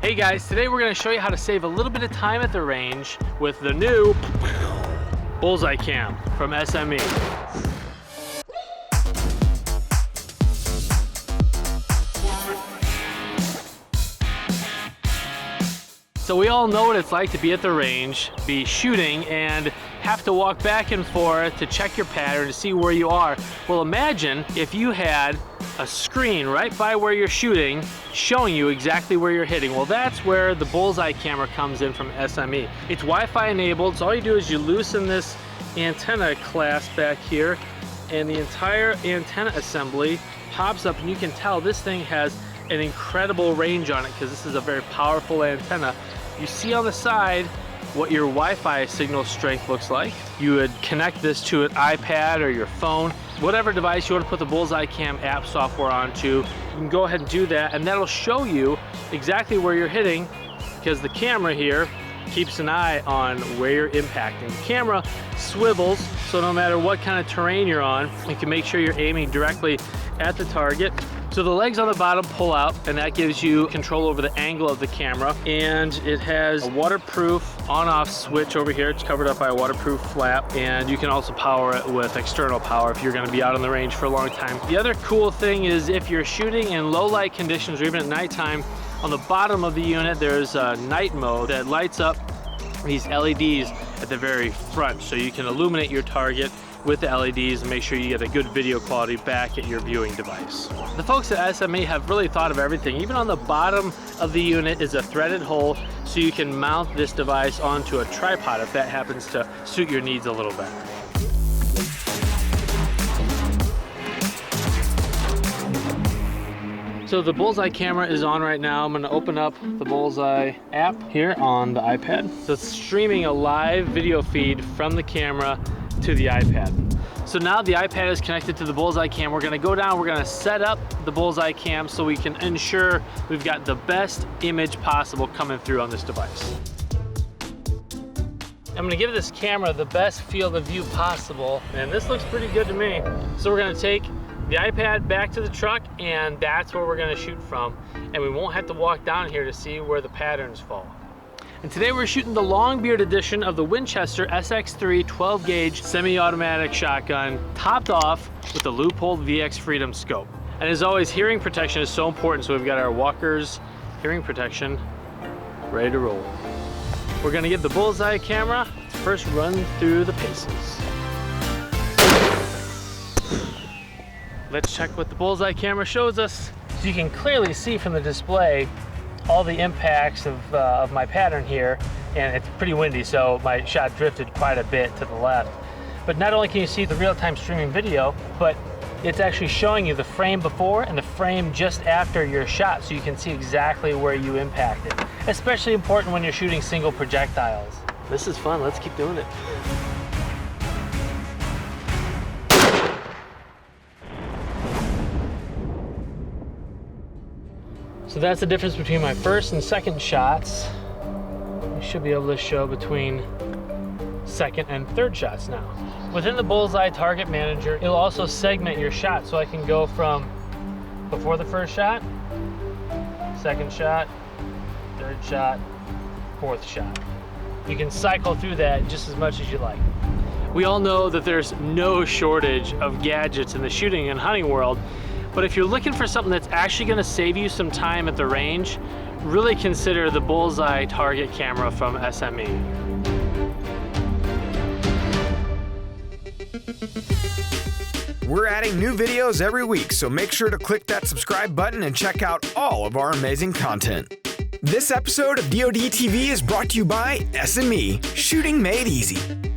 Hey guys, today we're going to show you how to save a little bit of time at the range with the new Bullseye cam from SME. So we all know what it's like to be at the range, be shooting, and have to walk back and forth to check your pattern to see where you are. Well, imagine if you had a screen right by where you're shooting showing you exactly where you're hitting. Well, that's where the Bullseye camera comes in from SME. It's Wi-Fi enabled, so all you do is you loosen this antenna clasp back here and the entire antenna assembly pops up, and you can tell this thing has an incredible range on it because this is a very powerful antenna. You see on the side what your Wi-Fi signal strength looks like. You would connect this to an iPad or your phone, whatever device you want to put the Bullseye Cam app software onto. You can go ahead and do that, and that'll show you exactly where you're hitting because the camera here keeps an eye on where you're impacting. The camera swivels, so no matter what kind of terrain you're on, you can make sure you're aiming directly at the target. So the legs on the bottom pull out, and that gives you control over the angle of the camera. And it has a waterproof on-off switch over here. It's covered up by a waterproof flap, and you can also power it with external power if you're going to be out on the range for a long time. The other cool thing is if you're shooting in low light conditions or even at nighttime, on the bottom of the unit there's a night mode that lights up these LEDs at the very front, so you can illuminate your target with the LEDs and make sure you get a good video quality back at your viewing device. The folks at SME have really thought of everything. Even on the bottom of the unit is a threaded hole, so you can mount this device onto a tripod if that happens to suit your needs a little better. So the Bullseye camera is on right now. I'm going to open up the Bullseye app here on the iPad. So it's streaming a live video feed from the camera to the iPad. So now the iPad is connected to the Bullseye cam. We're going to go down, we're going to set up the Bullseye cam so we can ensure we've got the best image possible coming through on this device. I'm going to give this camera the best field of view possible, and this looks pretty good to me. So we're going to take the iPad back to the truck, and that's where we're going to shoot from, and we won't have to walk down here to see where the patterns fall. And today we're shooting the long beard edition of the Winchester SX3 12 gauge semi-automatic shotgun, topped off with the Leupold VX Freedom scope. And as always, hearing protection is so important, so we've got our Walker's hearing protection ready to roll. We're going to give the Bullseye camera its first run through the paces. Let's check what the Bullseye camera shows us. So you can clearly see from the display all the impacts of my pattern here, and it's pretty windy, so my shot drifted quite a bit to the left. But not only can you see the real-time streaming video, but it's actually showing you the frame before and the frame just after your shot, so you can see exactly where you impacted. Especially important when you're shooting single projectiles. This is fun, let's keep doing it. So that's the difference between my first and second shots. You should be able to show between second and third shots now. Within the Bullseye Target Manager, it'll also segment your shot, so I can go from before the first shot, second shot, third shot, fourth shot. You can cycle through that just as much as you like. We all know that there's no shortage of gadgets in the shooting and hunting world, but if you're looking for something that's actually going to save you some time at the range, really consider the Bullseye Target camera from SME. We're adding new videos every week, so make sure to click that subscribe button and check out all of our amazing content. This episode of DoD TV is brought to you by SME, Shooting Made Easy.